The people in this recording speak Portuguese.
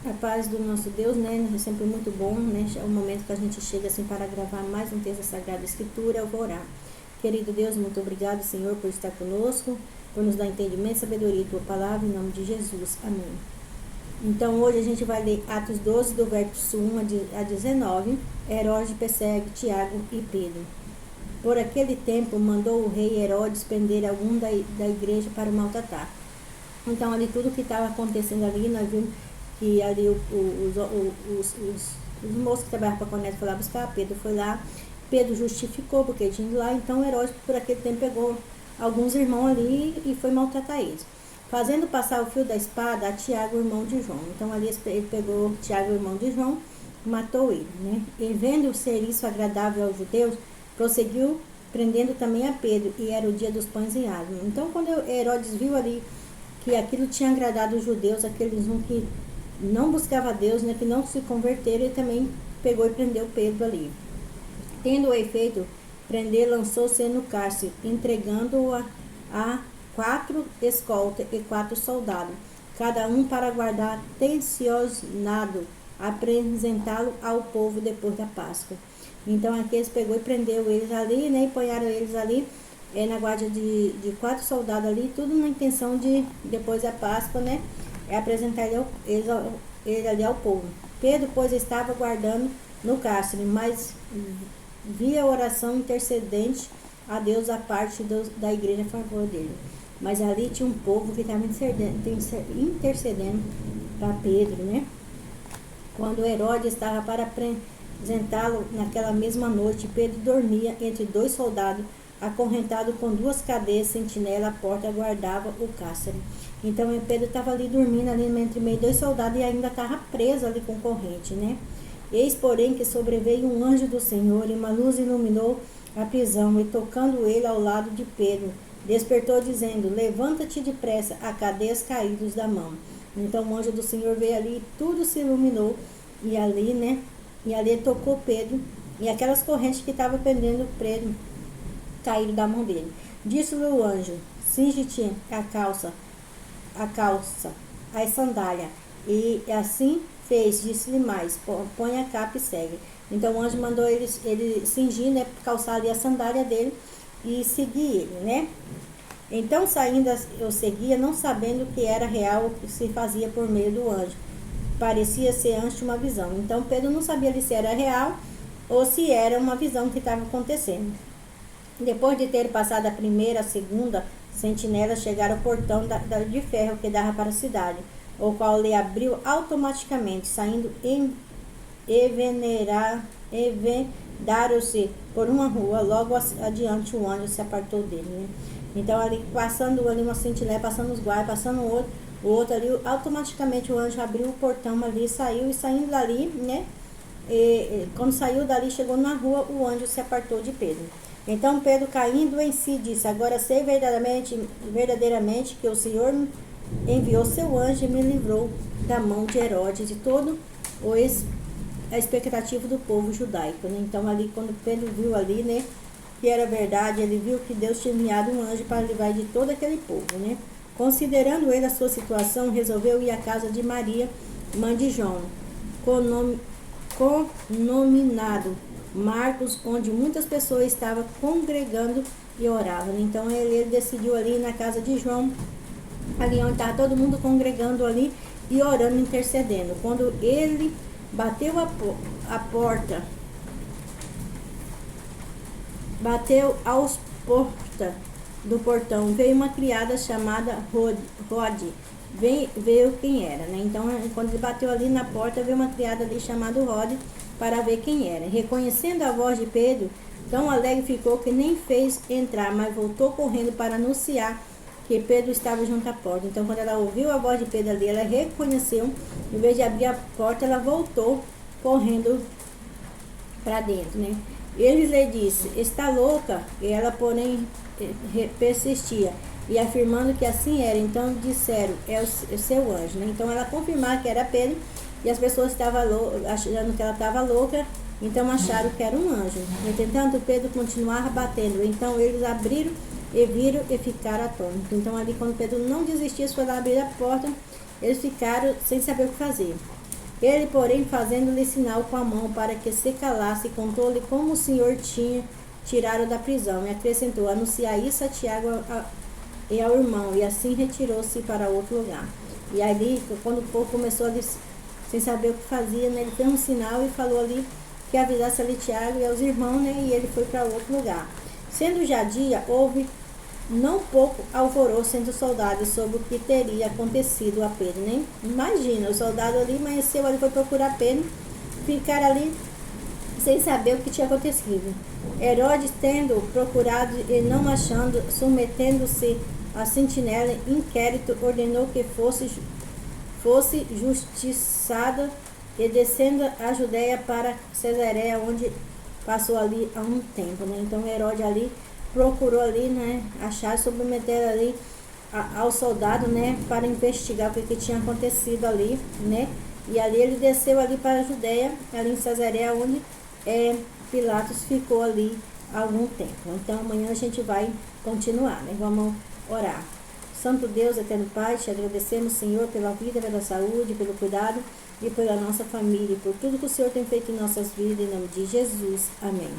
A paz do nosso Deus, né? É sempre muito bom, né? É o momento que a gente chega assim para gravar mais um texto da Sagrada Escritura. Eu vou orar. Querido Deus, muito obrigado, Senhor, por estar conosco, por nos dar entendimento e sabedoria em Tua palavra, em nome de Jesus. Amém. Então, hoje a gente vai ler Atos 12, do verso 1 a 19. Herodes persegue Tiago e Pedro. Por aquele tempo, mandou o rei Herodes prender algum da igreja para o maltratar. Então, ali tudo que estava acontecendo ali, nós vimos que ali os moços que trabalhavam para a Cornélio foram lá buscar, Pedro foi lá, Pedro justificou porque tinha ido lá, então Herodes por aquele tempo pegou alguns irmãos ali e foi maltratar eles, fazendo passar o fio da espada a Tiago, irmão de João. Então ali ele pegou Tiago, irmão de João, matou ele, né? E vendo ser isso agradável aos judeus, prosseguiu prendendo também a Pedro, e era o dia dos pães e asmos. Então quando Herodes viu ali que aquilo tinha agradado os judeus, aqueles que não buscava Deus, né, que não se converteram, ele também pegou e prendeu Pedro ali. Tendo o efeito, prender, lançou-se no cárcere, entregando-o a 4 escoltas e 4 soldados, cada um para guardar tensionado, apresentá-lo ao povo depois da Páscoa. Então aqui eles pegou e prendeu eles ali, né, e ponharam eles ali na guarda de 4 soldados ali, tudo na intenção de, depois da Páscoa, né, apresentar ele ali ao povo. Pedro, pois, estava guardando no cárcere, mas via oração intercedente a Deus a parte da igreja a favor dele. Mas ali tinha um povo que estava intercedendo para Pedro, né? Quando Herodes estava para apresentá-lo naquela mesma noite, Pedro dormia entre 2 soldados, acorrentado com 2 cadeias, sentinela, a porta guardava o cárcere. Então Pedro estava ali dormindo ali entre meio 2 soldados e ainda estava preso ali com corrente, né? Eis, porém, que sobreveio um anjo do Senhor e uma luz iluminou a prisão, e tocando ele ao lado de Pedro, despertou dizendo: levanta-te depressa, a cadeias caídos da mão. Então o anjo do Senhor veio ali, tudo se iluminou, e ali, né? E ali tocou Pedro, e aquelas correntes que estavam prendendo Pedro caíram da mão dele. Disse-lhe o anjo: cinge-te a calça, a sandália. E assim fez, disse-lhe mais: põe a capa e segue. Então o anjo mandou ele cingir, né, calçar ali a sandália dele e seguir ele, né? Então saindo eu seguia, não sabendo que era real o que se fazia por meio do anjo. Parecia ser antes uma visão. Então Pedro não sabia ali se era real ou se era uma visão que estava acontecendo. Depois de ter passado a primeira, a segunda sentinela, chegaram ao portão de ferro que dava para a cidade, o qual lhe abriu automaticamente, saindo envenenaram-se por uma rua. Logo adiante o anjo se apartou dele, né? Então ali, passando ali uma sentinela, passando os guardas, passando o outro ali, automaticamente o anjo abriu o portão ali, saiu, e saindo dali, né? Quando saiu dali, chegou na rua, o anjo se apartou de Pedro. Então Pedro, caindo em si, disse: agora sei verdadeiramente que o Senhor enviou seu anjo e me livrou da mão de Herodes e todo a expectativa do povo judaico, né? Então ali, quando Pedro viu ali, né, que era verdade, ele viu que Deus tinha enviado um anjo para livrar de todo aquele povo, né? Considerando ele a sua situação, resolveu ir à casa de Maria, mãe de João, conominado Marcos, onde muitas pessoas estavam congregando e oravam. Então ele decidiu ali na casa de João, ali onde estava todo mundo congregando ali e orando, intercedendo. Quando ele bateu a porta, bateu aos portas do portão, veio uma criada chamada Rode, veio quem era, né? Então quando ele bateu ali na porta, veio uma criada ali chamada Rode para ver quem era. Reconhecendo a voz de Pedro, tão alegre ficou que nem fez entrar, mas voltou correndo para anunciar que Pedro estava junto à porta. Então quando ela ouviu a voz de Pedro ali, ela reconheceu, em vez de abrir a porta, ela voltou correndo para dentro, né? Ele lhe disse: está louca? E ela, porém, persistia, e afirmando que assim era. Então disseram: é o seu anjo, né? Então ela confirmava que era Pedro, e as pessoas estavam achando que ela estava louca, então acharam que era um anjo. Entretanto, Pedro continuava batendo. Então eles abriram e viram e ficaram atônitos. Então ali, quando Pedro não desistia, foi lá abrir a porta, eles ficaram sem saber o que fazer. Ele, porém, fazendo-lhe sinal com a mão para que se calasse, contou-lhe como o Senhor tinha tirado da prisão, e acrescentou: anunciar isso a Tiago e ao irmão, e assim retirou-se para outro lugar. E ali, quando o povo começou ali, sem saber o que fazia, né, ele fez um sinal e falou ali que avisasse ali Tiago e aos irmãos, né, e ele foi para outro lugar. Sendo já dia, houve não pouco alvoroço entre os soldados sobre o que teria acontecido a Pedro, né? Imagina, o soldado ali amanheceu, ali foi procurar Pedro, ficaram ali sem saber o que tinha acontecido. Herodes, tendo procurado e não achando, submetendo-se a sentinela, inquérito, ordenou que fosse justiçada e descendo a Judéia para Cesareia, onde passou ali há um tempo, né? Então Herodes ali procurou ali, né, achar, submeter ali ao soldado, né, para investigar o que tinha acontecido ali, né? E ali ele desceu ali para a Judéia, ali em Cesareia, onde Pilatos ficou ali há algum tempo. Então amanhã a gente vai continuar, né? Vamos orar. Santo Deus, eterno Pai, te agradecemos, Senhor, pela vida, pela saúde, pelo cuidado e pela nossa família, por tudo que o Senhor tem feito em nossas vidas, em nome de Jesus. Amém.